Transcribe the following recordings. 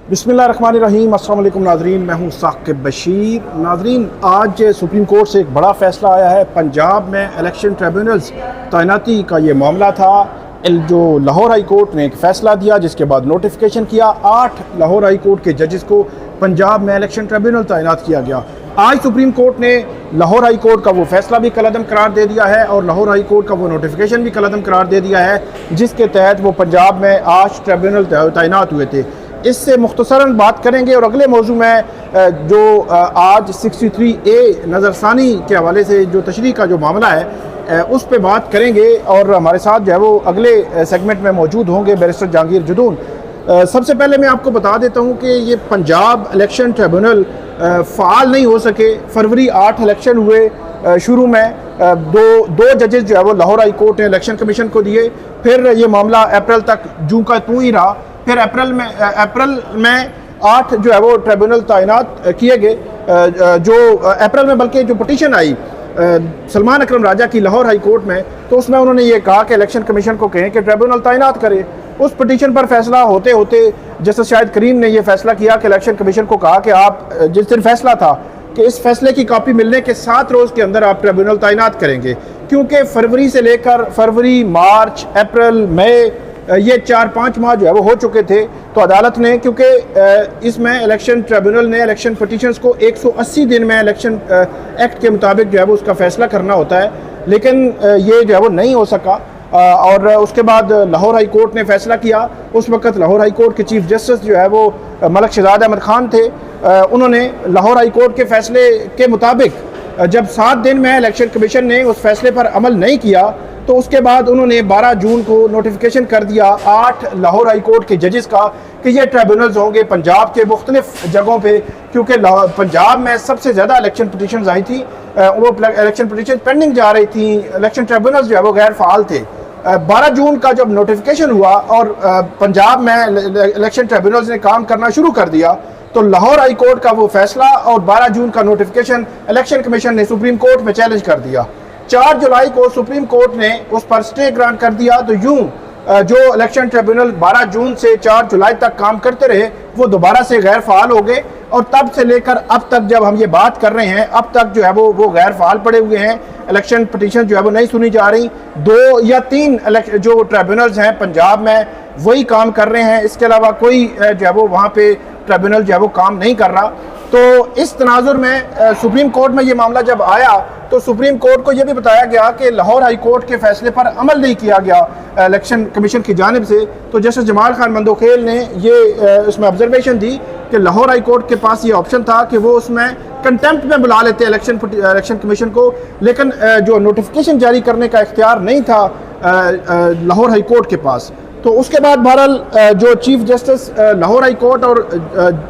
बिस्मिल्लाहिर्रहमानिर्रहीम। अस्सलाम वालेकुम नाज़रीन, मैं हूँ साकिब बशीर। नाज़रीन, आज सुप्रीम कोर्ट से एक बड़ा फ़ैसला आया है। पंजाब में इलेक्शन ट्रिब्यूनल्स तैनाती का ये मामला था। जो लाहौर हाई कोर्ट ने एक फ़ैसला दिया, जिसके बाद नोटिफिकेशन किया। 8 लाहौर हाई कोर्ट के जजेस को पंजाब में इलेक्शन ट्रिब्यूनल तैनात किया गया। आज सुप्रीम कोर्ट ने लाहौर हाई कोर्ट का वो फ़ैसला भी कलअदम करार दे दिया है और लाहौर हाई कोर्ट का वो नोटिफिकेशन भी कलअदम करार दे दिया है, जिसके तहत वो पंजाब में आज ट्रिब्यूनल तैनात हुए थे। इससे मुख्तसरन बात करेंगे और अगले मौजू में जो आज 63A नज़रसानी के हवाले से जो तशरीह का जो मामला है उस पर बात करेंगे। और हमारे साथ जो है वो अगले सेगमेंट में मौजूद होंगे बैरिस्टर जहांगीर जुदून। सबसे पहले मैं आपको बता देता हूँ कि ये पंजाब इलेक्शन ट्रिब्यूनल फ़ाल नहीं हो सके। फरवरी 8 इलेक्शन हुए। शुरू में दो जजेस जो है वो लाहौर हाई कोर्ट ने इलेक्शन कमीशन को दिए। फिर ये मामला अप्रैल तक जूं का तूं ही रहा। फिर अप्रैल में 8 जो है वो ट्रिब्यूनल तैनात किए गए। जो अप्रैल में बल्कि जो पटिशन आई सलमान अकरम राजा की लाहौर हाई कोर्ट में, तो उसमें उन्होंने ये कहा कि इलेक्शन कमीशन को कहें कि ट्रिब्यूनल तैनात करे। उस पटिशन पर फैसला होते होते जस्टिस शाहिद करीम ने यह फैसला किया कि इलेक्शन कमीशन को कहा कि आप, जिस दिन फैसला था कि इस फैसले की कॉपी मिलने के 7 रोज़ के अंदर आप ट्रिब्यूनल तैनात करेंगे, क्योंकि फरवरी से लेकर फरवरी, मार्च, अप्रैल, मई ये 4-5 माह जो है वो हो चुके थे। तो अदालत ने, क्योंकि इसमें इलेक्शन ट्रिब्यूनल ने इलेक्शन पटिशन्स को 180 दिन में इलेक्शन एक्ट के मुताबिक जो है वो उसका फैसला करना होता है, लेकिन ये जो है वो नहीं हो सका। और उसके बाद लाहौर हाई कोर्ट ने फैसला किया। उस वक्त लाहौर हाई कोर्ट के चीफ जस्टिस जो है वो मलक शहजाद अहमद खान थे। उन्होंने लाहौर हाई कोर्ट के फैसले के मुताबिक जब 7 दिन में इलेक्शन कमीशन ने उस फैसले पर अमल नहीं किया, तो उसके बाद उन्होंने 12 जून को नोटिफिकेशन कर दिया 8 लाहौर हाई कोर्ट के जजेस का कि ये ट्रिब्यूनल्स होंगे पंजाब के मुख्तलिफ जगहों पे, क्योंकि पंजाब में सबसे ज़्यादा इलेक्शन पटिशन आई थी। वो इलेक्शन पटिशन पेंडिंग जा रही थी। इलेक्शन ट्रिब्यूनल्स जो है वो गैर फ़ाल थे। 12 जून का जब नोटिफिकेशन हुआ और पंजाब में इलेक्शन ट्रिब्यूनल्स ने काम करना शुरू कर दिया, तो लाहौर हाई कोर्ट का वो फैसला और 12 जून का नोटिफिकेशन इलेक्शन कमीशन ने सुप्रीम कोर्ट में चैलेंज कर दिया। 4 जुलाई को सुप्रीम कोर्ट ने उस पर स्टे ग्रांट कर दिया। तो यूं जो इलेक्शन ट्रिब्यूनल 12 जून से 4 जुलाई तक काम करते रहे, वो दोबारा से गैर फ़ाल हो गए। और तब से लेकर अब तक जब हम ये बात कर रहे हैं, अब तक जो है वो गैर फ़ाल पड़े हुए हैं। इलेक्शन पटिशन जो है वो नहीं सुनी जा रही। 2 या 3 जो ट्रिब्यूनल्स हैं पंजाब में वही काम कर रहे हैं। इसके अलावा कोई जो है वो वहाँ पे ट्रिब्यूनल जो है वो काम नहीं कर रहा। तो इस तनाजुर में सुप्रीम कोर्ट में ये मामला जब आया, तो सुप्रीम कोर्ट को यह भी बताया गया कि लाहौर हाई कोर्ट के फैसले पर अमल नहीं किया गया इलेक्शन कमीशन की जानिब से। तो जस्टिस जमाल खान मंदोखेल ने ये उसमें ऑब्जर्वेशन दी कि लाहौर हाई कोर्ट के पास ये ऑप्शन था कि वो उसमें कंटेम्प्ट में बुला लेते इलेक्शन कमीशन को, लेकिन जो नोटिफिकेशन जारी करने का इख्तियार नहीं था लाहौर हाई कोर्ट के पास। तो उसके बाद बहरहाल जो chief justice Lahore high court और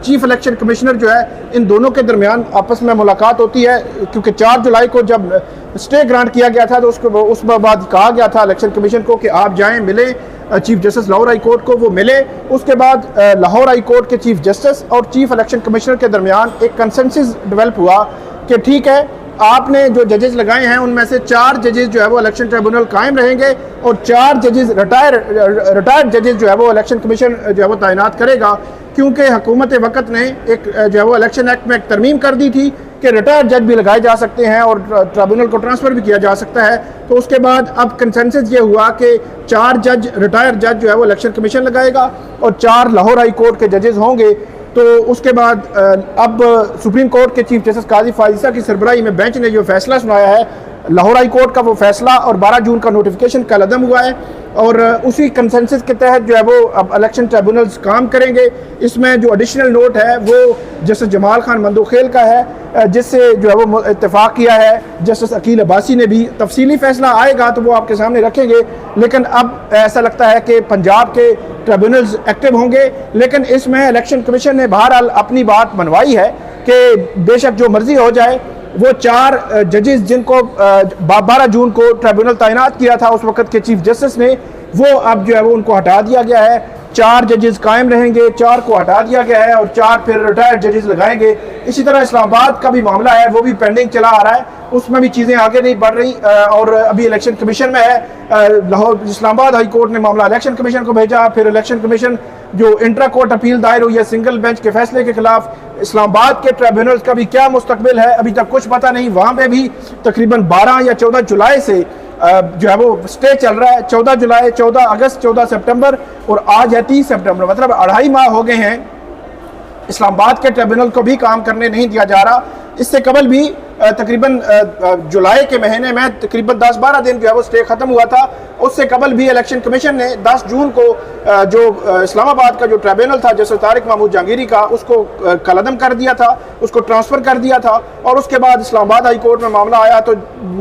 चीफ इलेक्शन कमिश्नर जो है, इन दोनों के दरमियान आपस में मुलाकात होती है, क्योंकि 4 जुलाई को जब स्टे ग्रांट किया गया था, तो उस बाद कहा गया था इलेक्शन कमीशन को कि आप जाएं, मिलें chief justice Lahore high court को, वो मिले। उसके बाद लाहौर हाई कोर्ट के चीफ जस्टिस और चीफ इलेक्शन कमिश्नर के दरमियान एक कंसेंसस डेवलप हुआ कि ठीक है, आपने जो जजेस लगाए हैं उनमें से 4 जजेस जो है वो इलेक्शन ट्रिब्यूनल कायम रहेंगे और 4 जजेस रिटायर्ड जजेस जो है वो इलेक्शन कमीशन जो है वो तैनात करेगा, क्योंकि हुकूमत वक्त ने एक जो है वो इलेक्शन एक्ट में एक तरमीम कर दी थी कि रिटायर्ड जज भी लगाए जा सकते हैं और ट्रिब्यूनल को ट्रांसफ़र भी किया जा सकता है। तो उसके बाद अब कंसेंसस ये हुआ कि 4 रिटायर्ड जज जो है वो इलेक्शन कमीशन लगाएगा और 4 लाहौर हाई कोर्ट के जजेस होंगे। तो उसके बाद अब सुप्रीम कोर्ट के चीफ जस्टिस काजी फाजिसा की सरबराही में बेंच ने जो फैसला सुनाया है, लाहौर हाई कोर्ट का वो फैसला और 12 जून का नोटिफिकेशन कलअदम हुआ है और उसी कंसेंसस के तहत जो है वो अब इलेक्शन ट्रिब्यूनल्स काम करेंगे। इसमें जो एडिशनल नोट है वो जस्टिस जमाल खान मंदोखेल का है, जिससे जो है वो इत्तेफाक किया है जस्टिस अकील अब्बासी ने भी। तफसीली फैसला आएगा तो वो आपके सामने रखेंगे, लेकिन अब ऐसा लगता है कि पंजाब के ट्रिब्यूनल्स एक्टिव होंगे। लेकिन इसमें इलेक्शन कमीशन ने बहरहाल अपनी बात मनवाई है कि बेशक जो मर्जी हो जाए, वो 4 जजेस जिनको 12 जून को ट्रिब्यूनल तैनात किया था उस वक्त के चीफ जस्टिस ने, वो अब जो है वो उनको हटा दिया गया है। 4 जजेस कायम रहेंगे, 4 को हटा दिया गया है और 4 फिर रिटायर्ड जजेस लगाएंगे। इसी तरह इस्लामाबाद का भी मामला है, वो भी पेंडिंग चला आ रहा है, उसमें भी चीज़ें आगे नहीं बढ़ रही और अभी इलेक्शन कमीशन में है। लाहौर इस्लामाबाद हाई कोर्ट ने मामला इलेक्शन कमीशन को भेजा, फिर इलेक्शन कमीशन जो इंट्रा कोर्ट अपील दायर हुई है सिंगल बेंच के फैसले के खिलाफ। इस्लामाबाद के ट्रिब्यूनल्स का भी क्या मुस्तकबिल है अभी तक कुछ पता नहीं। वहाँ पे भी तकरीबन 12 या 14 जुलाई से जो है वो स्टे चल रहा है। 14 जुलाई, 14 अगस्त, 14 सितंबर और आज है 30 सितंबर, मतलब 2.5 माह हो गए हैं इस्लामाबाद के ट्रिब्यूनल को भी काम करने नहीं दिया जा रहा। इससे कबल भी तकरीबन जुलाई के महीने में तकरीबन 10-12 दिन जो है वो स्टे ख़त्म हुआ था। उससे कबल भी इलेक्शन कमीशन ने 10 जून को जो इस्लामाबाद का जो ट्रिब्यूनल था जैसे तारिक महमूद जहांगीरी का, उसको कलअदम कर दिया था, उसको ट्रांसफ़र कर दिया था। और उसके बाद इस्लामाबाद हाई कोर्ट में मामला आया तो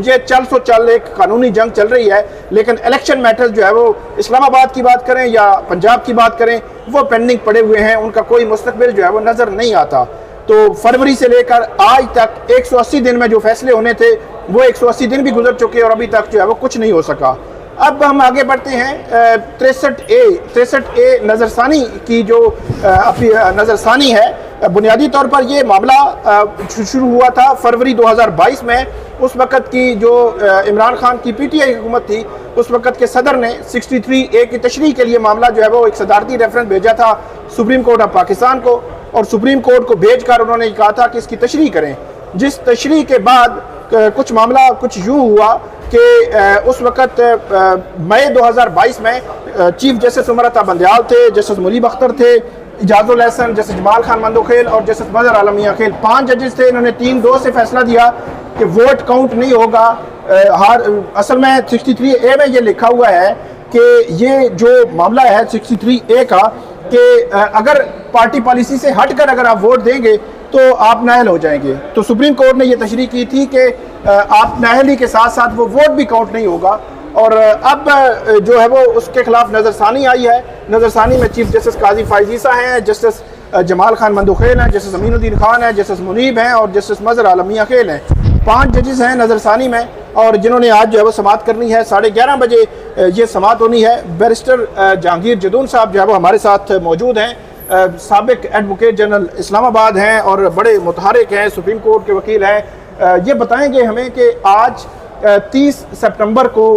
ये चल एक कानूनी जंग चल रही है। लेकिन इलेक्शन मैटर्स जो है वो इस्लामाबाद की बात करें या पंजाब की बात करें वो पेंडिंग पड़े हुए हैं, उनका कोई मुस्तकबिल जो है वो नज़र नहीं आता। तो फरवरी से लेकर आज तक 180 दिन में जो फैसले होने थे वो 180 दिन भी गुजर चुके और अभी तक जो है वो कुछ नहीं हो सका। अब हम आगे बढ़ते हैं 63A नज़रसानी की जो नज़रसानी है। बुनियादी तौर पर ये मामला शुरू हुआ था फरवरी 2022 में। उस वक़्त की जो इमरान खान की PTI हुकूमत थी, उस वक़्त के सदर ने 63A की तशरीह के लिए मामला जो है वो एक सदारती रेफरेंस भेजा था सुप्रीम कोर्ट ऑफ पाकिस्तान को, और सुप्रीम कोर्ट को भेजकर उन्होंने कहा था कि इसकी तशरीह करें। जिस तशरीह के बाद कुछ मामला कुछ यूँ हुआ कि उस वक़्त मई 2022 में चीफ जस्टिस उमर बंदयाल थे, जस्टिस मुनीब अख्तर थे, इजाजुल एहसन, जस्टिस जमाल खान मंदोखेल और जस्टिस मजहर आलम मियां खेल, 5 जजेस थे। इन्होंने 3-2 से फैसला दिया कि वोट काउंट नहीं होगा। असल में 63A में ये लिखा हुआ है कि ये जो मामला है 63A का कि अगर पार्टी पॉलिसी से हटकर अगर आप वोट देंगे तो आप नाअहल हो जाएंगे। तो सुप्रीम कोर्ट ने ये तशरीह की थी कि आप नाअहली के साथ साथ वो वोट भी काउंट नहीं होगा। और अब जो है वो उसके खिलाफ नज़रसानी आई है। नज़रसानी में चीफ जस्टिस काजी फायजीसा हैं, जस्टिस जमाल खान मंदोखेल हैं, जस्टिस अमीनुद्दीन खान हैं, जस्टिस मुनीब हैं और जस्टिस मजहर आलम मियां खेल हैं। 5 जजेस हैं नज़रसानी में और जिन्होंने आज जो है वो समाअत करनी है। 11:30 बजे ये समाअत होनी है। बैरिस्टर जहांगीर जदून साहब जो है वो हमारे साथ मौजूद हैं, साबिक एडवोकेट जनरल इस्लामाबाद हैं और बड़े मुतहरिक हैं, सुप्रीम कोर्ट के वकील हैं। ये बताएंगे हमें कि आज 30 सितंबर को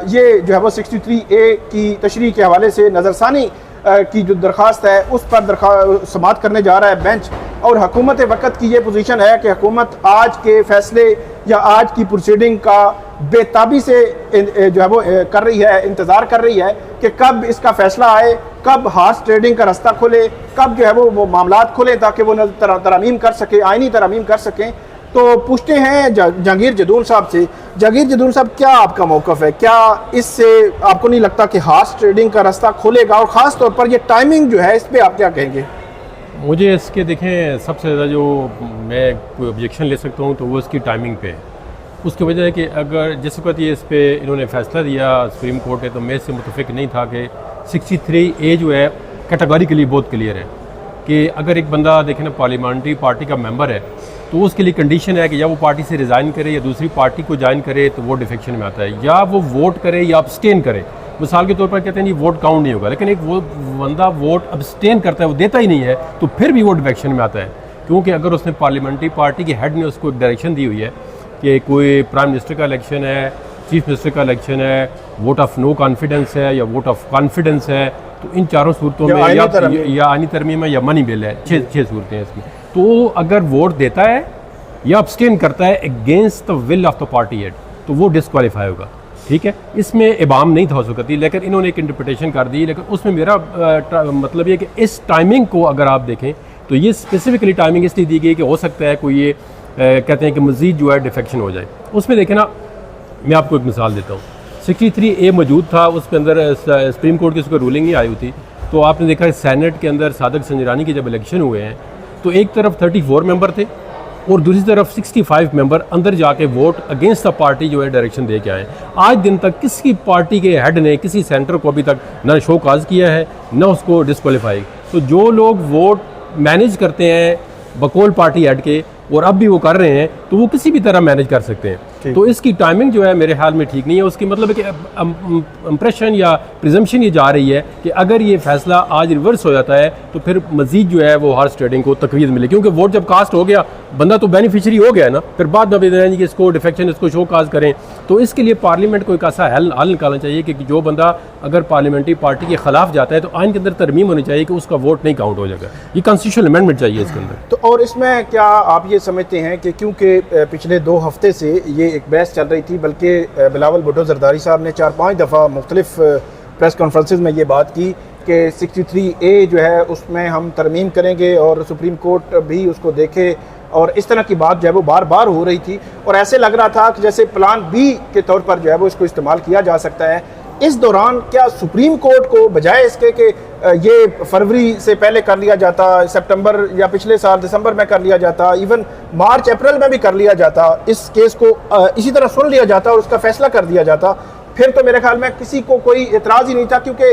ये जो है वो 63A की तशरीह के हवाले से नज़रसानी की जो दरख्वास्त है उस पर समाअत करने जा रहा है बेंच। और हुकूमत वक़्त की ये पोजीशन है कि हुकूमत आज के फैसले या आज की प्रोसीडिंग का बेताबी से जो है वो कर रही है, इंतज़ार कर रही है कि कब इसका फैसला आए, कब हार्स ट्रेडिंग का रास्ता खुले, कब जो है वो मामलात खुले ताकि वो तरमीम कर सके, आइनी तरमीम कर सकें। तो पूछते हैं जहांगीर जदून साहब से। जहांगीर जदून साहब, क्या आपका मौक़िफ़ है? क्या इससे आपको नहीं लगता कि हार्स ट्रेडिंग का रास्ता खुलेगा? और ख़ास तौर पर ये टाइमिंग जो है इस पर आप क्या कहेंगे? मुझे इसके देखें सबसे ज़्यादा जो मैं कोई ऑब्जेक्शन ले सकता हूँ तो वो इसकी टाइमिंग पे है। उसकी वजह है कि अगर जिस वक्त ये इस पर इन्होंने फ़ैसला दिया सुप्रीम कोर्ट ने, तो मैं इससे मुतफ़िक नहीं था कि 63A जो है कैटेगोरिकली बहुत क्लियर है कि अगर एक बंदा देखें ना पार्लियामेंट्री पार्टी का मेंबर है तो उसके लिए कंडीशन है कि या वो पार्टी से रिज़ाइन करे या दूसरी पार्टी को ज्वाइन करे तो वो डिफेक्शन में आता है, या वो वोट करे या अब्सटेन करे। मिसाल के तौर पर कहते हैं जी वोट काउंट नहीं होगा, लेकिन एक वो बंदा वोट अब्सटेन करता है, वो देता ही नहीं है, तो फिर भी वो डिफेक्शन में आता है। क्योंकि अगर उसने पार्लियामेंट्री पार्टी के हेड ने उसको एक डायरेक्शन दी हुई है कि कोई प्राइम मिनिस्टर का इलेक्शन है, चीफ मिनिस्टर का इलेक्शन है, वोट ऑफ नो कॉन्फिडेंस है या वोट ऑफ कॉन्फिडेंस है, तो इन चारों सूरतों में या आनी तरमीम है या मनी बिल है, छः सूरतें हैं इसमें। तो अगर वोट देता है या अब्सटेन करता है against the will of the party head तो वो डिस्क्वालीफाई होगा। ठीक है, इसमें इबाम नहीं था हो सकती, लेकिन इन्होंने एक इंटरप्रिटेशन कर दी। लेकिन उसमें मेरा मतलब ये कि इस टाइमिंग को अगर आप देखें तो ये स्पेसिफिकली टाइमिंग इसलिए दी गई कि हो सकता है कोई ये कहते हैं कि मज़ीद जो है डिफेक्शन हो जाए। उसमें देखें ना, मैं आपको एक मिसाल देता हूँ। 63A मौजूद था, उसके अंदर सुप्रीम कोर्ट की उसको रूलिंग नहीं आई हुई थी। तो आपने देखा सैनेट के अंदर सादक संजरानी के जब इलेक्शन हुए हैं तो एक तरफ 34 मेंबर थे और दूसरी तरफ 65 मेंबर अंदर जाके वोट अगेंस्ट द पार्टी जो है डायरेक्शन दे के आए। आज दिन तक किसी पार्टी के हेड ने किसी सेंटर को अभी तक न शो काज किया है न उसको डिस्क्वालीफाई। तो जो लोग वोट मैनेज करते हैं बकौल पार्टी हेड के और अब भी वो कर रहे हैं, तो वो किसी भी तरह मैनेज कर सकते हैं। तो इसकी टाइमिंग जो है मेरे ख्याल में ठीक नहीं है। उसकी मतलब है कि इंप्रेशन या प्रिजम्पशन ये जा रही है कि अगर ये फैसला आज रिवर्स हो जाता है तो फिर मजीद जो है वो हॉर्स ट्रेडिंग को तकवीज़ मिले, क्योंकि वोट जब कास्ट हो गया बंदा तो बेनिफिशरी हो गया ना, फिर बाद में कि इसको डिफेक्शन इसको शो काज करें। तो इसके लिए पार्लियामेंट को एक ऐसा हल निकालना चाहिए कि जो बंदा अगर पार्लियामेंटरी पार्टी के खिलाफ जाता है तो आइन के अंदर तरमीम होनी चाहिए कि उसका वोट नहीं काउंट हो जाएगा। ये कॉन्स्टिट्यूशनल अमेंडमेंट चाहिए इसके अंदर। तो और इसमें क्या आप ये समझते हैं कि क्योंकि पिछले 2 हफ्ते से ये एक बहस चल रही थी, बल्कि बिलावल भुट्टो जरदारी साहब ने 4-5 दफ़ा मुख्तलिफ प्रेस कॉन्फ्रेंसेज में ये बात की कि 63A जो है उसमें हम तरमीम करेंगे और सुप्रीम कोर्ट भी उसको देखे, और इस तरह की बात जो है वो बार बार हो रही थी, और ऐसे लग रहा था कि जैसे प्लान बी के तौर पर जो है वो इसको इस्तेमाल किया जा सकता है। इस दौरान क्या सुप्रीम कोर्ट को बजाय इसके कि ये फरवरी से पहले कर लिया जाता, सितंबर या पिछले साल दिसंबर में कर लिया जाता, इवन मार्च अप्रैल में भी कर लिया जाता, इस केस को इसी तरह सुन लिया जाता और उसका फैसला कर दिया जाता, फिर तो मेरे ख्याल में किसी को कोई एतराज़ ही नहीं था, क्योंकि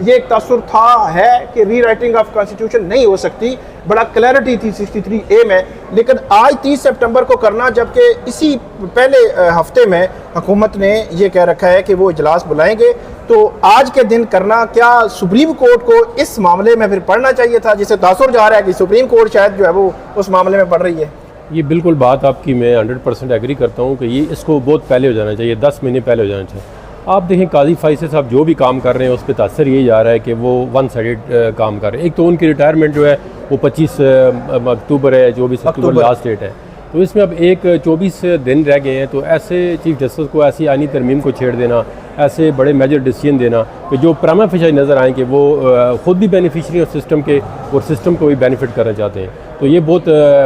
ये एक तासुर था है कि री राइटिंग ऑफ कॉन्स्टिट्यूशन नहीं हो सकती, बड़ा क्लैरिटी थी 63A में। लेकिन आज 30 सितंबर को करना, जबकि इसी पहले हफ्ते में हुकूमत ने ये कह रखा है कि वो इजलास बुलाएंगे, तो आज के दिन करना, क्या सुप्रीम कोर्ट को इस मामले में फिर पढ़ना चाहिए था, जिसे तासुर जा रहा है कि सुप्रीम कोर्ट शायद जो है वो उस मामले में पढ़ रही है? ये बिल्कुल बात आपकी मैं 100% एग्री करता हूँ कि ये इसको बहुत पहले हो जाना चाहिए, 10 महीने पहले हो जाना चाहिए। आप देखें काजी फाइसे साहब जो भी काम कर रहे हैं उस पर तासर यही जा रहा है कि वो वन साइडेड काम कर रहे हैं। एक तो उनकी रिटायरमेंट जो है वो 25 अक्टूबर है, 24 अक्टूबर लास्ट डेट है, तो इसमें अब 24 दिन रह गए हैं। तो ऐसे चीफ जस्टिस को ऐसी आइनी तरमीम को छेड़ देना, ऐसे बड़े मेजर डिसीजन देना कि जो प्राइमा फेशी नज़र आए कि वो ख़ुद भी बेनिफिशरी और सिस्टम के और सिस्टम को भी बेनिफिट करना चाहते हैं, तो ये बहुत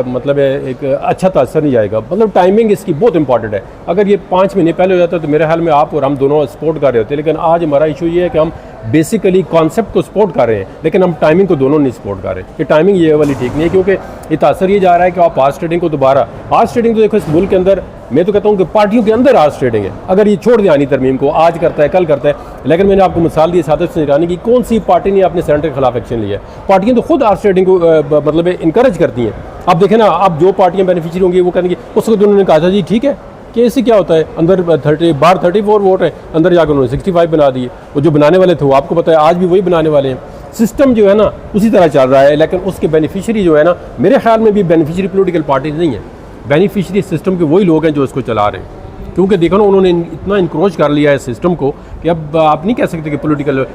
मतलब है एक अच्छा तासर नहीं जाएगा। मतलब टाइमिंग इसकी बहुत इंपॉर्टेंट है। अगर ये 5 महीने पहले हो जाता तो मेरे ख्याल में आप और हम दोनों सपोर्ट कर रहे होते, लेकिन आज हमारा इशू ये है कि हम बेसिकली कॉन्सेप्ट को सपोर्ट कर रहे हैं लेकिन हम टाइमिंग को दोनों नहीं सपोर्ट कर रहे। ये टाइमिंग ये वाली ठीक नहीं है, क्योंकि ये तासर ये जा रहा है कि आप हार्स ट्रेडिंग को दोबारा, हार्स ट्रेडिंग तो देखो इस मुल्क के अंदर मैं तो कहता हूँ कि पार्टियों के अंदर हार्स ट्रेडिंग है। अगर ये छोड़ दें आनी तरमीम को, आज करता है कल करता है, लेकिन मैंने आपको मिसाल दी सादत से निगरानी की, कौन सी पार्टी ने अपने सेनेटर के खिलाफ एक्शन लिया है? पार्टियां तो खुद हार्स ट्रेडिंग को मतलब इनकरेज करती हैं। आप देखें ना, अब जो पार्टियां बेनिफिशियरी होंगी वो कहेंगी, उस वक्त उन्होंने कहा था जी ठीक है कि इससे क्या होता है, अंदर 34 वोट है, अंदर जाकर उन्होंने 65 बना दिए, और जो बनाने वाले थे वो आपको पता है आज भी वही बनाने वाले हैं। सिस्टम जो है ना उसी तरह चल रहा है, लेकिन उसके बेनिफिशियरी जो है ना, मेरे ख्याल में भी बेनिफिशियरी पॉलिटिकल पार्टीज नहीं है, बेनिफिशियरी सिस्टम के वही लोग हैं जो इसको चला रहे हैं। क्योंकि देखो ना, उन्होंने इतना इंक्रोच कर लिया है सिस्टम को कि अब आप नहीं कह सकते कि पॉलिटिकल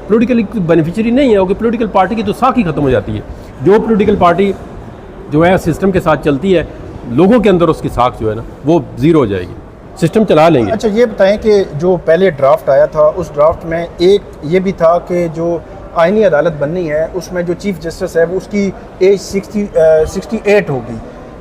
बेनिफिशियरी नहीं है, क्योंकि पॉलिटिकल पार्टी की तो साख ही खत्म हो जाती है। जो पॉलिटिकल पार्टी जो है सिस्टम के साथ चलती है, लोगों के अंदर उसकी साख जो है ना वो ज़ीरो हो जाएगी, सिस्टम चला लेंगे। अच्छा ये बताएं कि जो पहले ड्राफ्ट आया था उस ड्राफ्ट में एक ये भी था कि जो आईनी अदालत बननी है उसमें जो चीफ जस्टिस है वो उसकी एज 68 होगी,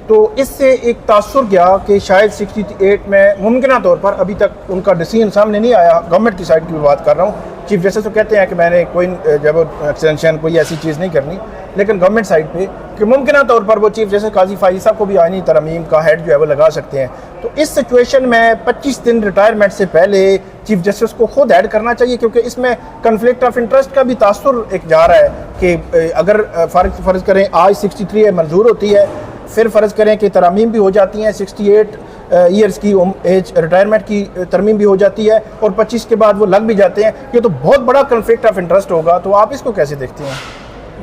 तो इससे एक तासुर गया कि शायद 68 में मुमकिन तौर पर, अभी तक उनका डिसीजन सामने नहीं आया, गवर्नमेंट की साइड की भी बात कर रहा हूँ। चीफ जस्टिस तो कहते हैं कि मैंने कोई जब एक्सटेंशन कोई ऐसी चीज़ नहीं करनी, लेकिन गवर्नमेंट साइड पे कि मुमकिन तौर पर वो चीफ जस्टिस काजी फाइज़ साहब को भी आईनी तरमीम का हेड जो है वो लगा सकते हैं। तो इस सिचुएशन में 25 दिन रिटायरमेंट से पहले चीफ जस्टिस को खुद ऐड करना चाहिए, क्योंकि इसमें कन्फ्लिक्ट ऑफ इंटरेस्ट का भी तासुर एक जा रहा है कि अगर फ़र्ज़ करें आज 63 मंजूर होती है, फिर फ़र्ज़ करें कि तरमीम भी हो जाती हैं, 68 ईयर्स की एज रिटायरमेंट की तरमीम भी हो जाती है, और 25 के बाद वो लग भी जाते हैं, ये तो बहुत बड़ा कन्फ्लिक्ट ऑफ इंटरेस्ट होगा। तो आप इसको कैसे देखते हैं?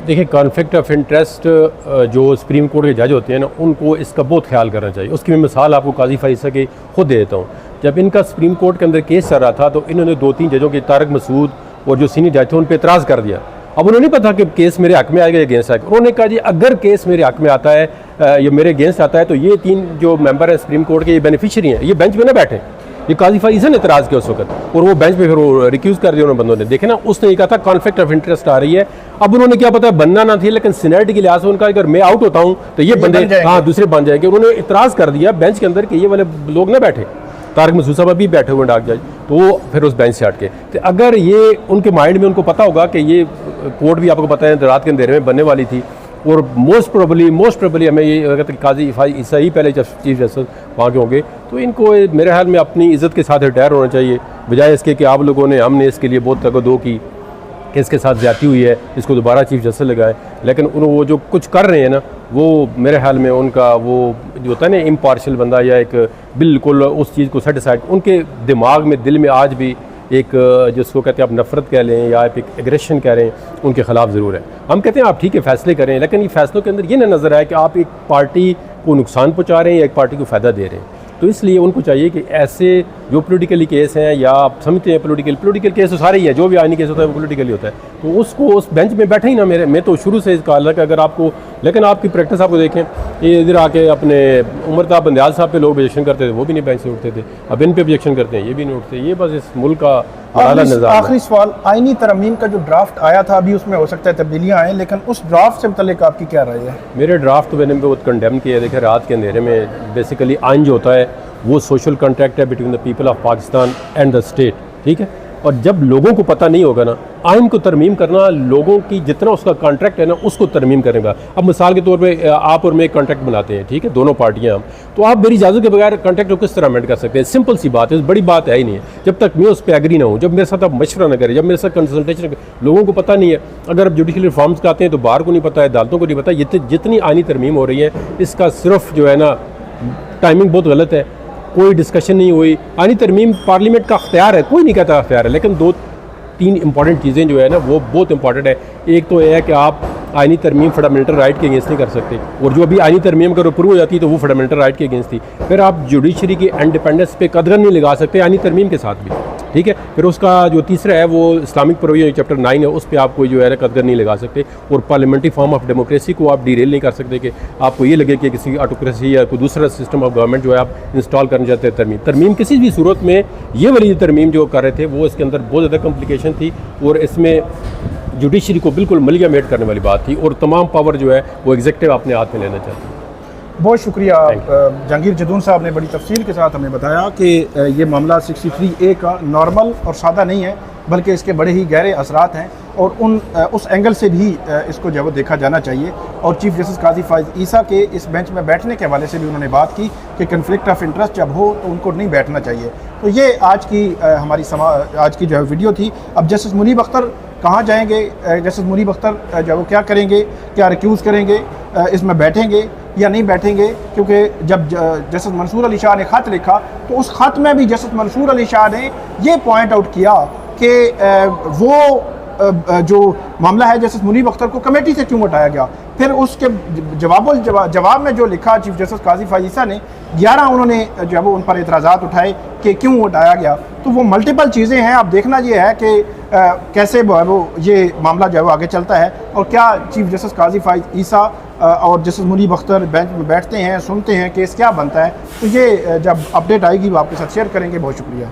देखिए, कॉन्फ्लिक्ट ऑफ इंटरेस्ट जो सुप्रीम कोर्ट के जज होते हैं ना, उनको इसका बहुत ख्याल करना चाहिए। उसकी मैं मिसाल आपको काजी फाइसा के खुद दे देता हूँ। जब इनका सुप्रीम कोर्ट के अंदर केस चल रहा था तो इन्होंने 2-3 जजों के, तारक मसूद और जो सीनियर जज थे, उन पर एतराज़ कर दिया। अब उन्हें नहीं पता कि केस मेरे हक में आएगा या अगेंस्ट आएगा। उन्होंने कहा जी अगर केस मेरे हक में आता है या मेरे अगेंस्ट आता है तो ये 3 जो मेंबर हैं सुप्रीम कोर्ट के, ये बेनिफिशियरी हैं, ये बेंच पे ना बैठे। ये काजी फाइज़ा ने एतराज़ किया उस वक्त, और वो बेंच पे फिर वो रिक्यूज़ कर दिया उन्होंने बंदों ने। देखे ना, उसने ये कहा था कॉन्फ्लिक्ट ऑफ इंटरेस्ट आ रही है। अब उन्होंने क्या पता बनना ना थी, लेकिन सीनियरिटी के लिहाज से उनका अगर मैं आउट होता हूँ तो ये बंदे हाँ दूसरे बन जाएंगे। उन्होंने इतराज़ कर दिया बेंच के अंदर कि ये वाले लोग ना बैठे। तारक मसूद साहब अभी बैठे हुए डाक जज, तो वो फिर उस बेंच से हट के, तो अगर ये उनके माइंड में उनको पता होगा कि ये कोर्ट भी आपको पता है रात के अंधेरे में बनने वाली थी, और मोस्ट प्रोबेबली हमें ये अगर काजी फाइसा ही पहले चीफ जस्टिस वहाँ के होंगे, तो इनको मेरे ख्याल में अपनी इज़्ज़त के साथ रिटायर होना चाहिए, बजाय इसके कि आप लोगों ने, हमने इसके लिए बहुत तगदो की कि इसके साथ ज़्यादती हुई है, इसको दोबारा चीफ जस्टिस लगाए। लेकिन वो जो कुछ कर रहे हैं ना, वो मेरे ख्याल में उनका वो जो होता है ना इम्पार्शल बंदा या एक बिल्कुल उस चीज़ को सेटिस्फाइड, उनके दिमाग में दिल में आज भी एक जिसको कहते हैं आप नफ़रत कह लें या एक एग्रेशन कह रहे हैं, उनके ख़िलाफ़ ज़रूर है। हम कहते हैं आप ठीक है फ़ैसले करें, लेकिन ये फ़ैसलों के अंदर ये ना नज़र आए कि आप एक पार्टी को नुकसान पहुँचा रहे हैं या एक पार्टी को फ़ायदा दे रहे हैं। तो इसलिए उनको चाहिए कि ऐसे जो पोलिटिकली केस हैं या आप समझते हैं पोलिटिकल केस तो सारे ही है, जो भी आईनी केस होता है वो पोलिटिकली होता है, तो उसको उस बेंच में बैठे ही ना। मैं तो शुरू से इसका हाल है कि अगर आपको, लेकिन आपकी प्रैक्टिस आपको देखें, ये इधर आके अपने उमरता बंदयाल साहब पे लोग ऑब्जेक्शन करते थे, वो भी नहीं बेंच से उठते थे, अब इन पे ऑब्जेक्शन करते हैं, ये भी नहीं उठते। ये बस इस मुल्क का आखिरी सवाल, आईनी तरमीम का जो ड्राफ्ट आया था अभी उसमें हो सकता है तब्दीलियाँ आएँ, लेकिन उस ड्राफ्ट से मुतल्लिक आपकी क्या राय है? मेरे ड्राफ्ट तो मैंने बहुत कंडेम किया। देखे रात के अंधेरे में बेसिकली आइन जो होता है वो सोशल कॉन्ट्रैक्ट है between the people of Pakistan and the state, ठीक है। और जब लोगों को पता नहीं होगा ना, आइन को तरमीम करना लोगों की जितना उसका कॉन्ट्रैक्ट है ना उसको तरमीम करेगा। अब मिसाल के तौर पे आप और मैं एक कॉन्ट्रैक्ट बनाते हैं, ठीक है, दोनों पार्टियां हम, तो आप मेरी इजाज़त के बगैर कॉन्ट्रैक्ट को किस तरह अमेंड कर सकते हैं? सिंपल सी बात है, बड़ी बात है ही नहीं है। जब तक मैं उस पर एग्री ना हूँ, जब मेरे साथ आप मशवरा ना करें, जब मेरे साथ कंसल्टेशन, लोगों को पता नहीं है। अगर आप जुडिशल रिफॉर्म्स का आते हैं तो बार को नहीं पता है, अदालतों को नहीं पता। जितनी आइनी तरमीम हो रही है इसका सिर्फ जो है ना टाइमिंग बहुत गलत है, कोई डिस्कशन नहीं हुई। आनी तरमीम पार्लियामेंट का अख्तियार है, कोई नहीं कहता अख्तियार है, लेकिन 2-3 इंपॉर्टेंट चीज़ें जो है ना वो बहुत इंपॉर्टेंट है। एक तो यह है कि आप आइनी तरमीम फंडामेंटल राइट के अगेंस्ट नहीं कर सकते, और जो अभी आइनी तरमीम अगर अप्रूव हो जाती है तो वो फंडामेंटल राइट के अगेंस्ट थी। फिर आप जुडिशरी की इंडिपेंडेंस पे कदर नहीं लगा सकते आइनी तरमीम के साथ भी, ठीक है। फिर उसका जो तीसरा है वो इस्लामिक प्रोविजन चैप्टर 9 है, उस पर आप कोई जो है कदर नहीं लगा सकते। और पार्लियामेंट्री फॉर्म ऑफ डेमोक्रेसी को आप डिरेल नहीं कर सकते कि आपको ये लगे कि किसी ऑटोक्रेसी या कोई दूसरा सिस्टम ऑफ गवर्नमेंट जो है आप इंस्टॉल करना चाहते हैं। तरमीम किसी भी सूरत में, ये वाली तरमीम जो कर रहे थे वो इसके अंदर बहुत ज़्यादा कॉम्प्लिकेशन थी, और इसमें जुडिशरी को बिल्कुल मलिया मेट करने वाली बात थी, और तमाम पावर जो है वो एग्जीक्यूटिव अपने हाथ में लेना चाहती है। बहुत शुक्रिया जहांगीर जदून साहब ने बड़ी तफसील के साथ हमें बताया कि ये मामला 63A का नॉर्मल और सादा नहीं है, बल्कि इसके बड़े ही गहरे असरात हैं, और उस एंगल से भी इसको जो है देखा जाना चाहिए। और चीफ जस्टिस काजी फाइज ईसा के इस बेंच में बैठने के हवाले से भी उन्होंने बात की कि कन्फ्लिक्ट ऑफ इंटरेस्ट जब हो तो उनको नहीं बैठना चाहिए। तो ये आज की हमारी आज की जो है वीडियो थी। अब जस्टिस मुनीब अख्तर कहाँ जाएंगे, जस्टिस मुनीब अख्तर जो वो क्या करेंगे, क्या रिक्यूज़ करेंगे, इसमें बैठेंगे या नहीं बैठेंगे? क्योंकि जब जस्टिस मंसूर अली शाह ने ख़त लिखा तो उस ख़त में भी जस्टिस मंसूर अली शाह ने ये पॉइंट आउट किया कि वो जो मामला है जस्टिस मुनीब अख्तर को कमेटी से क्यों हटाया गया। फिर उसके जवाब में जो लिखा चीफ जस्टिस काजी फाइज ईसा ने 11 उन्होंने जो है वो उन पर एतराज़ात उठाए कि क्यों हटाया गया। तो वो मल्टीपल चीज़ें हैं। अब देखना ये है कि कैसे वो ये मामला जो है वो आगे चलता है, और क्या चीफ जस्टिस काजी फाइज ईसा और जस्टिस मुनीब अख्तर बेंच में बैठते हैं, सुनते हैं केस क्या बनता है। तो ये जब अपडेट आएगी वो आपके साथ शेयर करेंगे। बहुत शुक्रिया।